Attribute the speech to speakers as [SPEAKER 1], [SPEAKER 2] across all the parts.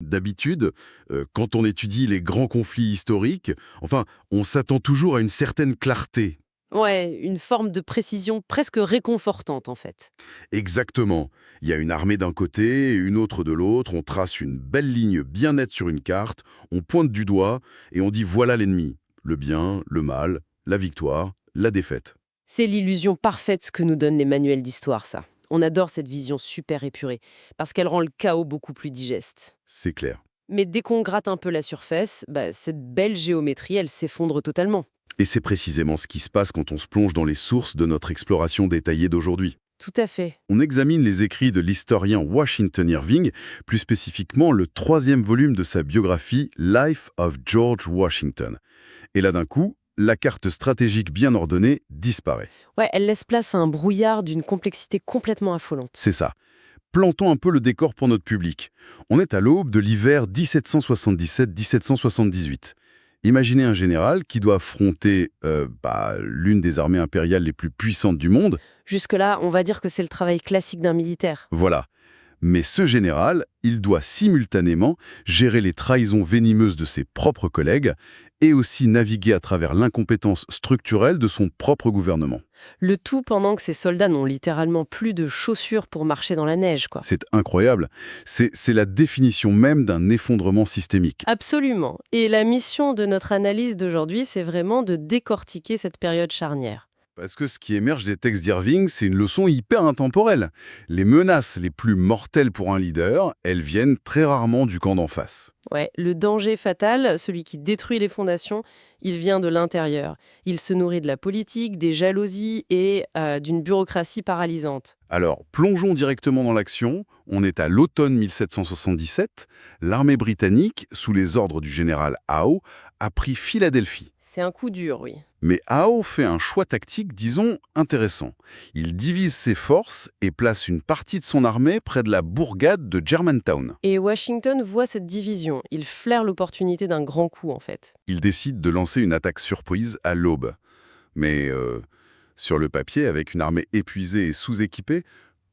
[SPEAKER 1] D'habitude, quand on étudie les grands conflits historiques, enfin, on s'attend toujours à une certaine clarté.
[SPEAKER 2] Ouais, une forme de précision presque réconfortante en fait.
[SPEAKER 1] Exactement. Il y a une armée d'un côté et une autre de l'autre, on trace une belle ligne bien nette sur une carte, on pointe du doigt et on dit voilà l'ennemi. Le bien, le mal, la victoire, la défaite.
[SPEAKER 2] C'est l'illusion parfaite que nous donnent les manuels d'histoire, ça. On adore cette vision super épurée, parce qu'elle rend le chaos beaucoup plus digeste.
[SPEAKER 1] C'est clair.
[SPEAKER 2] Mais dès qu'on gratte un peu la surface, cette belle géométrie, elle s'effondre totalement.
[SPEAKER 1] Et c'est précisément ce qui se passe quand on se plonge dans les sources de notre exploration détaillée d'aujourd'hui.
[SPEAKER 2] Tout à fait.
[SPEAKER 1] On examine les écrits de l'historien Washington Irving, plus spécifiquement le troisième volume de sa biographie Life of George Washington. Et là d'un coup, la carte stratégique bien ordonnée disparaît.
[SPEAKER 2] Ouais, elle laisse place à un brouillard d'une complexité complètement affolante.
[SPEAKER 1] C'est ça. Plantons un peu le décor pour notre public. On est à l'aube de l'hiver 1777-1778. Imaginez un général qui doit affronter l'une des armées impériales les plus puissantes du monde.
[SPEAKER 2] Jusque-là, on va dire que c'est le travail classique d'un militaire.
[SPEAKER 1] Voilà. Mais ce général, il doit simultanément gérer les trahisons venimeuses de ses propres collègues et aussi naviguer à travers l'incompétence structurelle de son propre gouvernement.
[SPEAKER 2] Le tout pendant que ces soldats n'ont littéralement plus de chaussures pour marcher dans la neige, quoi.
[SPEAKER 1] C'est incroyable. C'est la définition même d'un effondrement systémique.
[SPEAKER 2] Absolument. Et la mission de notre analyse d'aujourd'hui, c'est vraiment de décortiquer cette période charnière.
[SPEAKER 1] Parce que ce qui émerge des textes d'Irving, c'est une leçon hyper intemporelle. Les menaces les plus mortelles pour un leader, elles viennent très rarement du camp d'en face.
[SPEAKER 2] Ouais, le danger fatal, celui qui détruit les fondations, il vient de l'intérieur. Il se nourrit de la politique, des jalousies et d'une bureaucratie paralysante.
[SPEAKER 1] Alors, plongeons directement dans l'action. On est à l'automne 1777. L'armée britannique, sous les ordres du général Howe, a pris Philadelphie.
[SPEAKER 2] C'est un coup dur, oui.
[SPEAKER 1] Mais Howe fait un choix tactique, disons, intéressant. Il divise ses forces et place une partie de son armée près de la bourgade de Germantown.
[SPEAKER 2] Et Washington voit cette division. Il flaire l'opportunité d'un grand coup, en fait.
[SPEAKER 1] Il décide de lancer une attaque surprise à l'aube. Mais sur le papier, avec une armée épuisée et sous-équipée,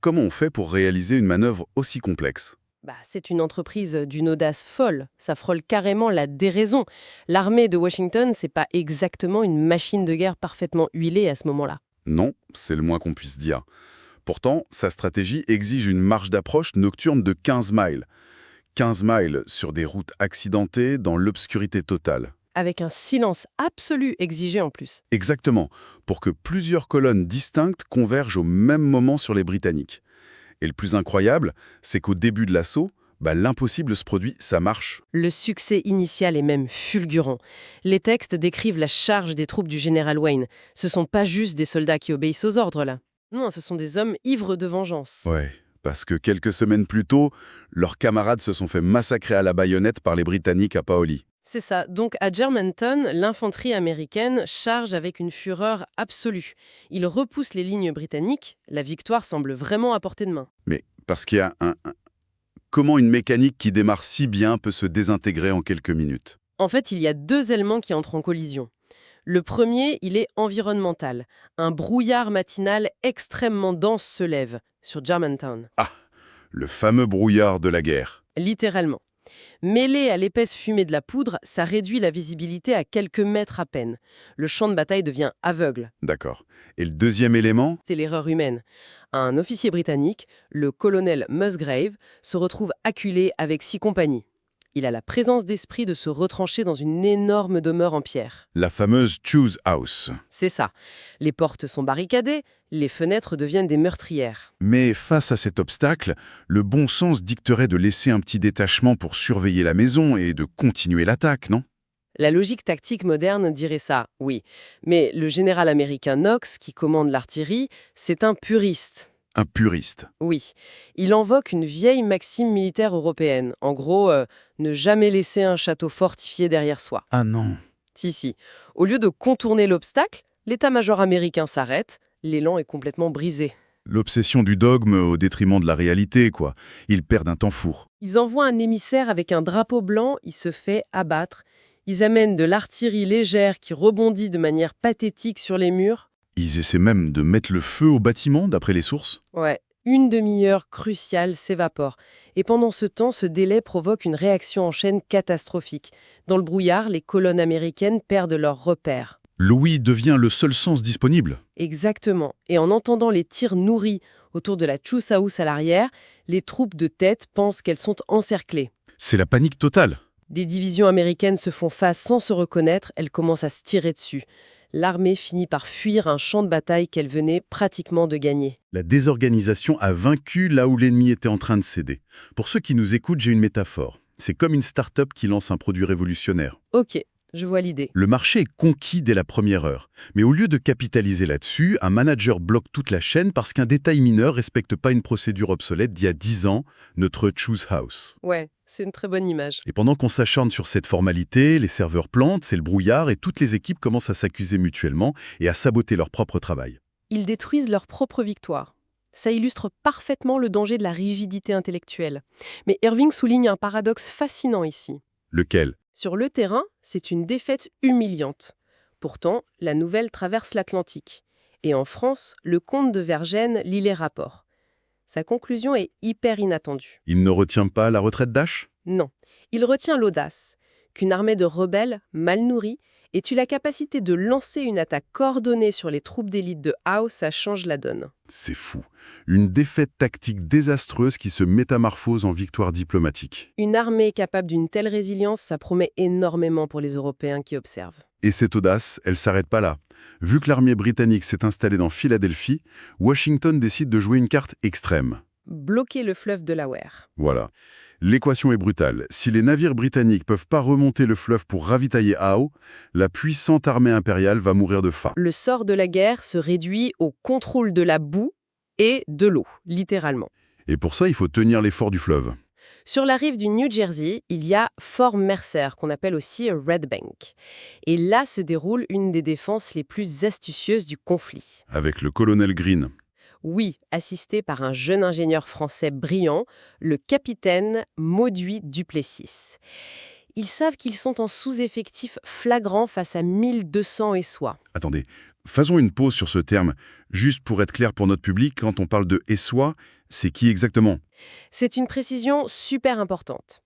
[SPEAKER 1] comment on fait pour réaliser une manœuvre aussi complexe?
[SPEAKER 2] C'est une entreprise d'une audace folle. Ça frôle carrément la déraison. L'armée de Washington, c'est pas exactement une machine de guerre parfaitement huilée à ce moment-là.
[SPEAKER 1] Non, c'est le moins qu'on puisse dire. Pourtant, sa stratégie exige une marge d'approche nocturne de 15 miles. 15 miles sur des routes accidentées dans l'obscurité totale.
[SPEAKER 2] Avec un silence absolu exigé en plus.
[SPEAKER 1] Exactement, pour que plusieurs colonnes distinctes convergent au même moment sur les Britanniques. Et le plus incroyable, c'est qu'au début de l'assaut, l'impossible se produit, ça marche.
[SPEAKER 2] Le succès initial est même fulgurant. Les textes décrivent la charge des troupes du général Wayne. Ce sont pas juste des soldats qui obéissent aux ordres, là. Non, ce sont des hommes ivres de vengeance.
[SPEAKER 1] Ouais, parce que quelques semaines plus tôt, leurs camarades se sont fait massacrer à la baïonnette par les Britanniques à Paoli.
[SPEAKER 2] C'est ça. Donc à Germantown, l'infanterie américaine charge avec une fureur absolue. Ils repoussent les lignes britanniques. La victoire semble vraiment à portée de main.
[SPEAKER 1] Mais parce qu'il y a comment une mécanique qui démarre si bien peut se désintégrer en quelques minutes?
[SPEAKER 2] En fait, il y a deux éléments qui entrent en collision. Le premier, il est environnemental. Un brouillard matinal extrêmement dense se lève sur Germantown.
[SPEAKER 1] Ah, le fameux brouillard de la guerre.
[SPEAKER 2] Littéralement. Mêlé à l'épaisse fumée de la poudre, ça réduit la visibilité à quelques mètres à peine. Le champ de bataille devient aveugle.
[SPEAKER 1] D'accord. Et le deuxième élément?
[SPEAKER 2] C'est l'erreur humaine. Un officier britannique, le colonel Musgrave, se retrouve acculé avec 6 compagnies. Il a la présence d'esprit de se retrancher dans une énorme demeure en pierre.
[SPEAKER 1] La fameuse Choose House.
[SPEAKER 2] C'est ça. Les portes sont barricadées, les fenêtres deviennent des meurtrières.
[SPEAKER 1] Mais face à cet obstacle, le bon sens dicterait de laisser un petit détachement pour surveiller la maison et de continuer l'attaque, non?
[SPEAKER 2] La logique tactique moderne dirait ça, oui. Mais le général américain Knox, qui commande l'artillerie, c'est un puriste.
[SPEAKER 1] Un puriste.
[SPEAKER 2] Oui. Il invoque une vieille maxime militaire européenne. En gros, ne jamais laisser un château fortifié derrière soi.
[SPEAKER 1] Ah non.
[SPEAKER 2] Si. Au lieu de contourner l'obstacle, l'état-major américain s'arrête, l'élan est complètement brisé.
[SPEAKER 1] L'obsession du dogme au détriment de la réalité, quoi. Ils perdent un temps fou.
[SPEAKER 2] Ils envoient un émissaire avec un drapeau blanc, il se fait abattre. Ils amènent de l'artillerie légère qui rebondit de manière pathétique sur les murs.
[SPEAKER 1] Ils essaient même de mettre le feu au bâtiment, d'après les sources.
[SPEAKER 2] Ouais, Une demi-heure cruciale s'évapore. Et pendant ce temps, ce délai provoque une réaction en chaîne catastrophique. Dans le brouillard, les colonnes américaines perdent leurs repères.
[SPEAKER 1] L'ouïe devient le seul sens disponible.
[SPEAKER 2] Exactement. Et en entendant les tirs nourris autour de la Chouse House à l'arrière, les troupes de tête pensent qu'elles sont encerclées.
[SPEAKER 1] C'est la panique totale.
[SPEAKER 2] Des divisions américaines se font face sans se reconnaître, elles commencent à se tirer dessus. L'armée finit par fuir un champ de bataille qu'elle venait pratiquement de gagner.
[SPEAKER 1] La désorganisation a vaincu là où l'ennemi était en train de céder. Pour ceux qui nous écoutent, j'ai une métaphore. C'est comme une start-up qui lance un produit révolutionnaire.
[SPEAKER 2] Ok, je vois l'idée.
[SPEAKER 1] Le marché est conquis dès la première heure. Mais au lieu de capitaliser là-dessus, un manager bloque toute la chaîne parce qu'un détail mineur ne respecte pas une procédure obsolète d'il y a 10 ans, notre Choose House.
[SPEAKER 2] Ouais, c'est une très bonne image.
[SPEAKER 1] Et pendant qu'on s'acharne sur cette formalité, les serveurs plantent, c'est le brouillard et toutes les équipes commencent à s'accuser mutuellement et à saboter leur propre travail.
[SPEAKER 2] Ils détruisent leur propre victoire. Ça illustre parfaitement le danger de la rigidité intellectuelle. Mais Irving souligne un paradoxe fascinant ici.
[SPEAKER 1] Lequel?
[SPEAKER 2] Sur le terrain, c'est une défaite humiliante. Pourtant, la nouvelle traverse l'Atlantique. Et en France, le comte de Vergennes lit les rapports. Sa conclusion est hyper inattendue.
[SPEAKER 1] Il ne retient pas la retraite d'Ash?
[SPEAKER 2] Non, il retient l'audace, qu'une armée de rebelles, mal nourrie, ait eu la capacité de lancer une attaque coordonnée sur les troupes d'élite de Howe, ça change la donne.
[SPEAKER 1] C'est fou. Une défaite tactique désastreuse qui se métamorphose en victoire diplomatique.
[SPEAKER 2] Une armée capable d'une telle résilience, ça promet énormément pour les Européens qui observent.
[SPEAKER 1] Et cette audace, elle s'arrête pas là. Vu que l'armée britannique s'est installée dans Philadelphie, Washington décide de jouer une carte extrême.
[SPEAKER 2] Bloquer le fleuve Delaware.
[SPEAKER 1] Voilà. L'équation est brutale. Si les navires britanniques peuvent pas remonter le fleuve pour ravitailler Howe, la puissante armée impériale va mourir de faim.
[SPEAKER 2] Le sort de la guerre se réduit au contrôle de la boue et de l'eau, littéralement.
[SPEAKER 1] Et pour ça, il faut tenir les forts du fleuve.
[SPEAKER 2] Sur la rive du New Jersey, il y a Fort Mercer, qu'on appelle aussi Red Bank. Et là se déroule une des défenses les plus astucieuses du conflit.
[SPEAKER 1] Avec le colonel Greene.
[SPEAKER 2] Oui, assisté par un jeune ingénieur français brillant, le capitaine Mauduit Duplessis. Ils savent qu'ils sont en sous-effectif flagrant face à 1200 Essois.
[SPEAKER 1] Attendez, faisons une pause sur ce terme. Juste pour être clair pour notre public, quand on parle de Essois, c'est qui exactement?
[SPEAKER 2] C'est une précision super importante.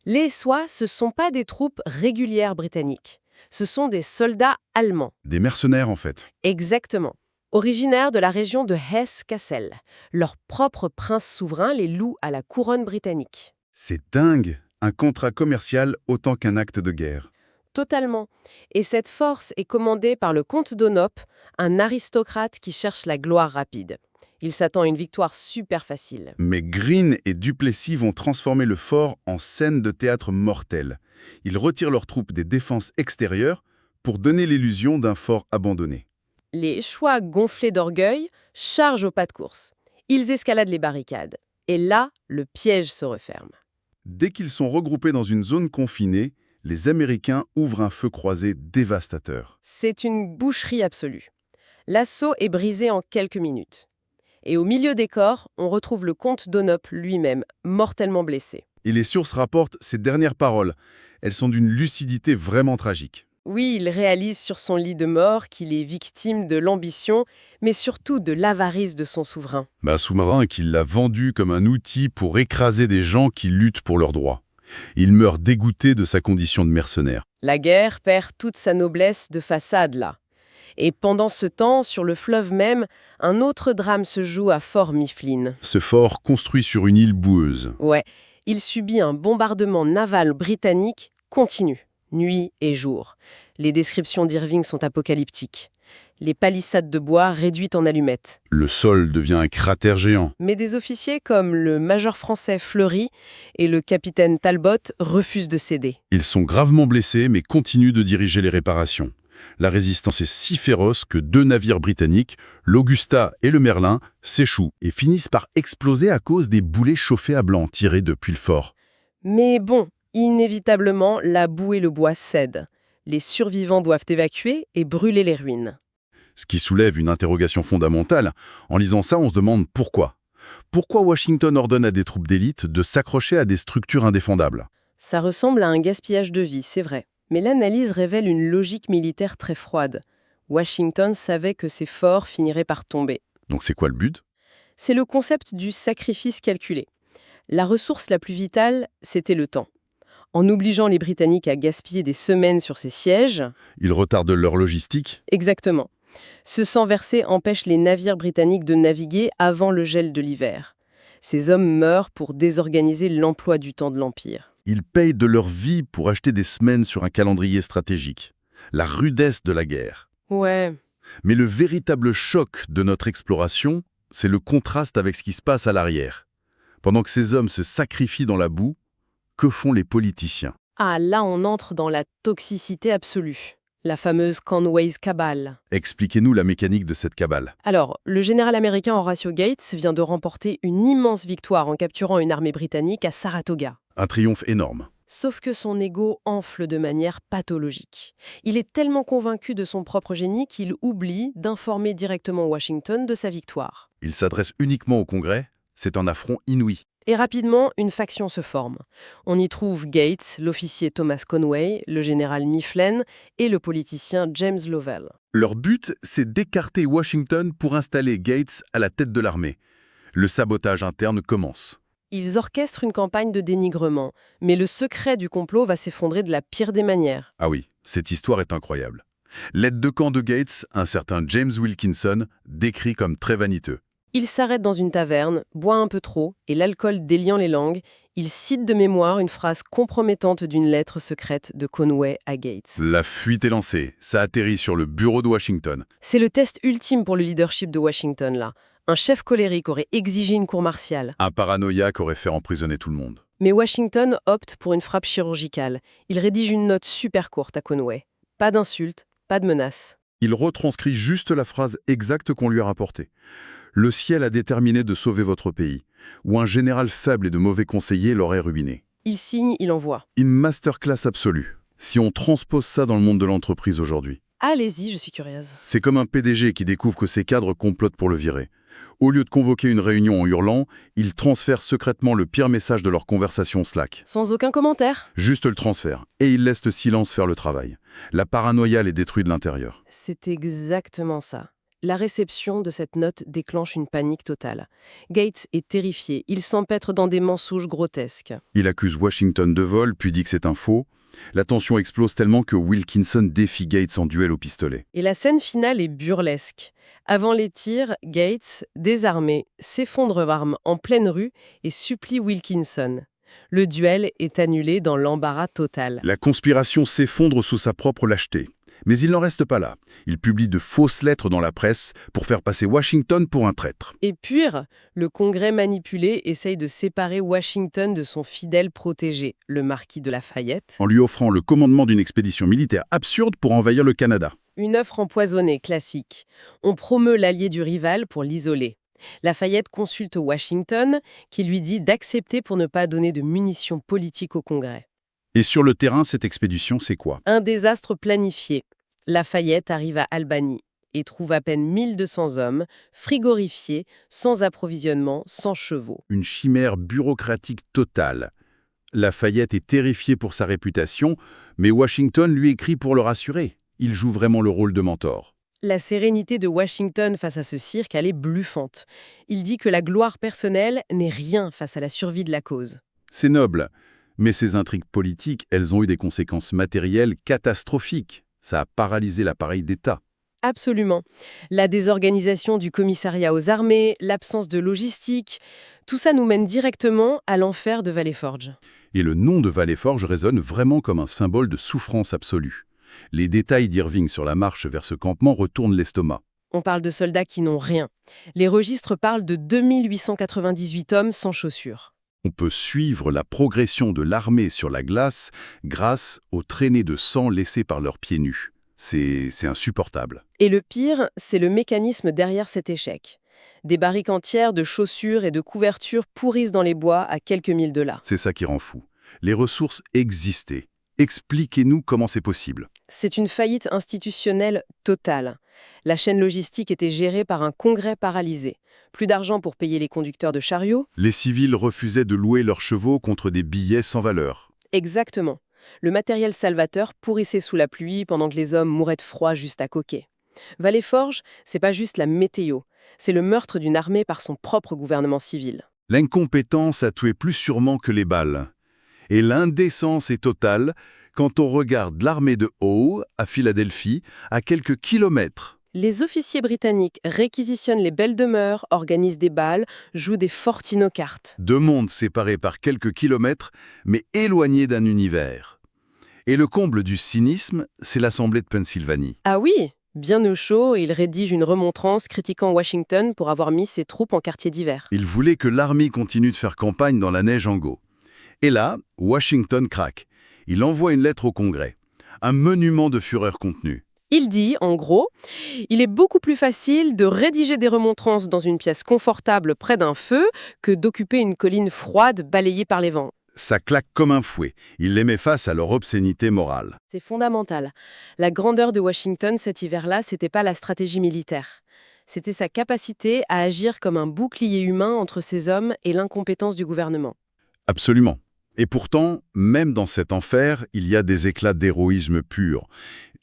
[SPEAKER 2] Les Essois, ce ne sont pas des troupes régulières britanniques. Ce sont des soldats allemands.
[SPEAKER 1] Des mercenaires, en fait.
[SPEAKER 2] Exactement. Originaires de la région de Hesse-Cassel. Leur propre prince souverain les loue à la couronne britannique.
[SPEAKER 1] C'est dingue! Un contrat commercial autant qu'un acte de guerre.
[SPEAKER 2] Totalement. Et cette force est commandée par le comte d'Onop, un aristocrate qui cherche la gloire rapide. Il s'attend à une victoire super facile.
[SPEAKER 1] Mais Greene et Duplessis vont transformer le fort en scène de théâtre mortel. Ils retirent leurs troupes des défenses extérieures pour donner l'illusion d'un fort abandonné.
[SPEAKER 2] Les Choix, gonflés d'orgueil, chargent au pas de course. Ils escaladent les barricades. Et là, le piège se referme.
[SPEAKER 1] Dès qu'ils sont regroupés dans une zone confinée, les Américains ouvrent un feu croisé dévastateur.
[SPEAKER 2] C'est une boucherie absolue. L'assaut est brisé en quelques minutes. Et au milieu des corps, on retrouve le comte d'Onop lui-même, mortellement blessé.
[SPEAKER 1] Et les sources rapportent ces dernières paroles. Elles sont d'une lucidité vraiment tragique.
[SPEAKER 2] Oui, il réalise sur son lit de mort qu'il est victime de l'ambition, mais surtout de l'avarice de son souverain.
[SPEAKER 1] Un sous-marin qui l'a vendu comme un outil pour écraser des gens qui luttent pour leurs droits. Il meurt dégoûté de sa condition de mercenaire.
[SPEAKER 2] La guerre perd toute sa noblesse de façade là. Et pendant ce temps, sur le fleuve même, un autre drame se joue à Fort Mifflin.
[SPEAKER 1] Ce fort, construit sur une île boueuse.
[SPEAKER 2] Ouais, il subit un bombardement naval britannique continu, nuit et jour. Les descriptions d'Irving sont apocalyptiques. Les palissades de bois réduites en allumettes.
[SPEAKER 1] Le sol devient un cratère géant.
[SPEAKER 2] Mais des officiers comme le major français Fleury et le capitaine Talbot refusent de céder.
[SPEAKER 1] Ils sont gravement blessés mais continuent de diriger les réparations. La résistance est si féroce que 2 navires britanniques, l'Augusta et le Merlin, s'échouent et finissent par exploser à cause des boulets chauffés à blanc tirés depuis le fort.
[SPEAKER 2] Mais bon, inévitablement, la boue et le bois cèdent. Les survivants doivent évacuer et brûler les ruines.
[SPEAKER 1] Ce qui soulève une interrogation fondamentale. En lisant ça, on se demande pourquoi. Pourquoi Washington ordonne à des troupes d'élite de s'accrocher à des structures indéfendables?
[SPEAKER 2] Ça ressemble à un gaspillage de vie, c'est vrai. Mais l'analyse révèle une logique militaire très froide. Washington savait que ces forts finiraient par tomber.
[SPEAKER 1] Donc c'est quoi le but?
[SPEAKER 2] C'est le concept du sacrifice calculé. La ressource la plus vitale, c'était le temps. En obligeant les Britanniques à gaspiller des semaines sur ces sièges,
[SPEAKER 1] Ils retardent leur logistique?
[SPEAKER 2] exactement. Ce sang versé empêche les navires britanniques de naviguer avant le gel de l'hiver. Ces hommes meurent pour désorganiser l'emploi du temps de l'Empire.
[SPEAKER 1] Ils payent de leur vie pour acheter des semaines sur un calendrier stratégique. La rudesse de la guerre.
[SPEAKER 2] Ouais,
[SPEAKER 1] Mais le véritable choc de notre exploration, c'est le contraste avec ce qui se passe à l'arrière. Pendant que ces hommes se sacrifient dans la boue, que font les politiciens?
[SPEAKER 2] ah là on entre dans la toxicité absolue. La fameuse Conway's Cabal.
[SPEAKER 1] Expliquez-nous la mécanique de cette cabale.
[SPEAKER 2] Alors, le général américain Horatio Gates vient de remporter une immense victoire en capturant une armée britannique à Saratoga.
[SPEAKER 1] Un triomphe énorme.
[SPEAKER 2] Sauf que son ego enfle de manière pathologique. Il est tellement convaincu de son propre génie qu'il oublie d'informer directement Washington de sa victoire.
[SPEAKER 1] Il s'adresse uniquement au Congrès, c'est un affront inouï.
[SPEAKER 2] Et rapidement, une faction se forme. On y trouve Gates, l'officier Thomas Conway, le général Mifflin et le politicien James Lovell.
[SPEAKER 1] Leur but, c'est d'écarter Washington pour installer Gates à la tête de l'armée. Le sabotage interne commence.
[SPEAKER 2] Ils orchestrent une campagne de dénigrement, mais le secret du complot va s'effondrer de la pire des manières.
[SPEAKER 1] Ah oui, cette histoire est incroyable. L'aide de camp de Gates, un certain James Wilkinson, décrit comme très vaniteux.
[SPEAKER 2] Il s'arrête dans une taverne, boit un peu trop, et l'alcool déliant les langues, il cite de mémoire une phrase compromettante d'une lettre secrète de Conway à Gates.
[SPEAKER 1] La fuite est lancée, ça atterrit sur le bureau de Washington.
[SPEAKER 2] C'est le test ultime pour le leadership de Washington, là. Un chef colérique aurait exigé une cour martiale.
[SPEAKER 1] Un paranoïaque aurait fait emprisonner tout le monde.
[SPEAKER 2] Mais Washington opte pour une frappe chirurgicale. Il rédige une note super courte à Conway. Pas d'insultes, pas de menaces.
[SPEAKER 1] Il retranscrit juste la phrase exacte qu'on lui a rapportée. Le ciel a déterminé de sauver votre pays, ou un général faible et de mauvais conseillers l'aurait ruiné.
[SPEAKER 2] Il signe, il envoie.
[SPEAKER 1] Une masterclass absolue, si on transpose ça dans le monde de l'entreprise aujourd'hui.
[SPEAKER 2] Allez-y, je suis curieuse.
[SPEAKER 1] C'est comme un PDG qui découvre que ses cadres complotent pour le virer. Au lieu de convoquer une réunion en hurlant, il transfère secrètement le pire message de leur conversation Slack.
[SPEAKER 2] Sans aucun commentaire.
[SPEAKER 1] Juste le transfert, et il laisse le silence faire le travail. La paranoïa les détruit de l'intérieur.
[SPEAKER 2] C'est exactement ça. La réception de cette note déclenche une panique totale. Gates est terrifié, il s'empêtre dans des mensonges grotesques.
[SPEAKER 1] Il accuse Washington de vol, puis dit que c'est un faux. La tension explose tellement que Wilkinson défie Gates en duel au pistolet.
[SPEAKER 2] Et la scène finale est burlesque. Avant les tirs, Gates, désarmé, s'effondre l'arme en pleine rue et supplie Wilkinson. Le duel est annulé dans l'embarras total.
[SPEAKER 1] La conspiration s'effondre sous sa propre lâcheté. Mais il n'en reste pas là. Il publie de fausses lettres dans la presse pour faire passer Washington pour un traître.
[SPEAKER 2] Et pire, le Congrès manipulé essaye de séparer Washington de son fidèle protégé, le marquis de Lafayette.
[SPEAKER 1] En lui offrant le commandement d'une expédition militaire absurde pour envahir le Canada.
[SPEAKER 2] Une offre empoisonnée, classique. On promeut l'allié du rival pour l'isoler. Lafayette consulte Washington, qui lui dit d'accepter pour ne pas donner de munitions politiques au Congrès.
[SPEAKER 1] Et sur le terrain, cette expédition, c'est quoi?
[SPEAKER 2] Un désastre planifié. Lafayette arrive à Albany et trouve à peine 1200 hommes, frigorifiés, sans approvisionnement, sans chevaux.
[SPEAKER 1] Une chimère bureaucratique totale. Lafayette est terrifié pour sa réputation, mais Washington lui écrit pour le rassurer. Il joue vraiment le rôle de mentor.
[SPEAKER 2] La sérénité de Washington face à ce cirque, elle est bluffante. Il dit que la gloire personnelle n'est rien face à la survie de la cause.
[SPEAKER 1] C'est noble, mais ces intrigues politiques, elles ont eu des conséquences matérielles catastrophiques. Ça a paralysé l'appareil d'État.
[SPEAKER 2] Absolument. La désorganisation du commissariat aux armées, l'absence de logistique, tout ça nous mène directement à l'enfer de Valley Forge.
[SPEAKER 1] Et le nom de Valley Forge résonne vraiment comme un symbole de souffrance absolue. Les détails d'Irving sur la marche vers ce campement retournent l'estomac.
[SPEAKER 2] On parle de soldats qui n'ont rien. Les registres parlent de 2898 hommes sans chaussures.
[SPEAKER 1] On peut suivre la progression de l'armée sur la glace grâce aux traînées de sang laissées par leurs pieds nus. C'est insupportable.
[SPEAKER 2] Et le pire, c'est le mécanisme derrière cet échec. Des barriques entières de chaussures et de couvertures pourrissent dans les bois à quelques milles de là.
[SPEAKER 1] C'est ça qui rend fou. Les ressources existaient. Expliquez-nous comment c'est possible.
[SPEAKER 2] C'est une faillite institutionnelle totale. La chaîne logistique était gérée par un congrès paralysé. Plus d'argent pour payer les conducteurs de chariots.
[SPEAKER 1] Les civils refusaient de louer leurs chevaux contre des billets sans valeur.
[SPEAKER 2] Exactement. Le matériel salvateur pourrissait sous la pluie pendant que les hommes mouraient de froid juste à coquet. Valley Forge, c'est pas juste la météo, c'est le meurtre d'une armée par son propre gouvernement civil.
[SPEAKER 1] L'incompétence a tué plus sûrement que les balles. Et l'indécence est totale quand on regarde l'armée de Howe, à Philadelphie, à quelques kilomètres.
[SPEAKER 2] Les officiers britanniques réquisitionnent les belles demeures, organisent des bals, jouent des fortino-cartes.
[SPEAKER 1] Deux mondes séparés par quelques kilomètres, mais éloignés d'un univers. Et le comble du cynisme, c'est l'Assemblée de Pennsylvanie.
[SPEAKER 2] Ah oui, bien au chaud, il rédige une remontrance critiquant Washington pour avoir mis ses troupes en quartier d'hiver.
[SPEAKER 1] Il voulait que l'armée continue de faire campagne dans la neige en go. Et là, Washington craque. Il envoie une lettre au Congrès. Un monument de fureur contenue.
[SPEAKER 2] Il dit, en gros, il est beaucoup plus facile de rédiger des remontrances dans une pièce confortable près d'un feu que d'occuper une colline froide balayée par les vents.
[SPEAKER 1] Ça claque comme un fouet. Il les met face à leur obscénité morale.
[SPEAKER 2] C'est fondamental. La grandeur de Washington cet hiver-là, c'était pas la stratégie militaire. C'était sa capacité à agir comme un bouclier humain entre ses hommes et l'incompétence du gouvernement.
[SPEAKER 1] Absolument. Et pourtant, même dans cet enfer, il y a des éclats d'héroïsme pur.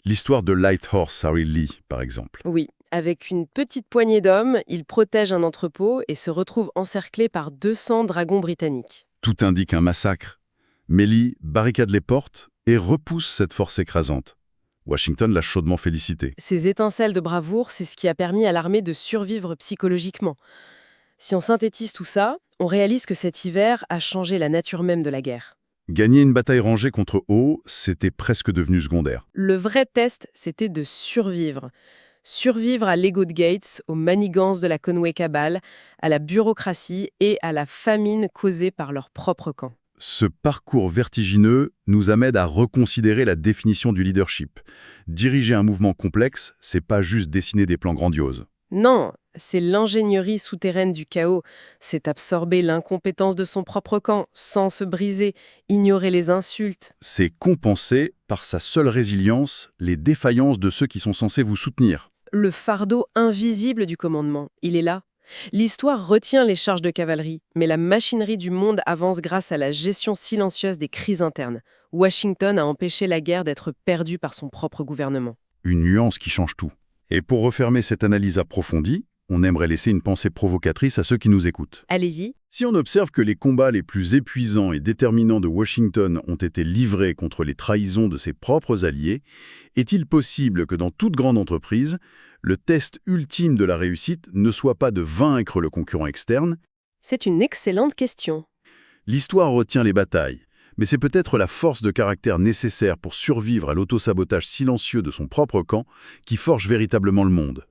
[SPEAKER 1] L'histoire de Light Horse Harry Lee, par exemple.
[SPEAKER 2] Oui, avec une petite poignée d'hommes, il protège un entrepôt et se retrouve encerclé par 200 dragons britanniques.
[SPEAKER 1] Tout indique un massacre. Mais Lee barricade les portes et repousse cette force écrasante. Washington l'a chaudement félicité.
[SPEAKER 2] Ces étincelles de bravoure, c'est ce qui a permis à l'armée de survivre psychologiquement. Si on synthétise tout ça, on réalise que cet hiver a changé la nature même de la guerre.
[SPEAKER 1] Gagner une bataille rangée contre Howe, c'était presque devenu secondaire.
[SPEAKER 2] Le vrai test, c'était de survivre. Survivre à l'ego de Gates, aux manigances de la Conway Cabal, à la bureaucratie et à la famine causée par leur propre camp.
[SPEAKER 1] Ce parcours vertigineux nous amène à reconsidérer la définition du leadership. Diriger un mouvement complexe, c'est pas juste dessiner des plans grandioses.
[SPEAKER 2] Non, c'est l'ingénierie souterraine du chaos. C'est absorber l'incompétence de son propre camp, sans se briser, ignorer les insultes.
[SPEAKER 1] C'est compenser, par sa seule résilience, les défaillances de ceux qui sont censés vous soutenir.
[SPEAKER 2] Le fardeau invisible du commandement, il est là. L'histoire retient les charges de cavalerie, mais la machinerie du monde avance grâce à la gestion silencieuse des crises internes. Washington a empêché la guerre d'être perdue par son propre gouvernement.
[SPEAKER 1] Une nuance qui change tout. Et pour refermer cette analyse approfondie, on aimerait laisser une pensée provocatrice à ceux qui nous écoutent.
[SPEAKER 2] Allez-y.
[SPEAKER 1] Si on observe que les combats les plus épuisants et déterminants de Washington ont été livrés contre les trahisons de ses propres alliés, est-il possible que dans toute grande entreprise, le test ultime de la réussite ne soit pas de vaincre le concurrent externe?
[SPEAKER 2] C'est une excellente question.
[SPEAKER 1] L'histoire retient les batailles, mais c'est peut-être la force de caractère nécessaire pour survivre à l'autosabotage silencieux de son propre camp qui forge véritablement le monde.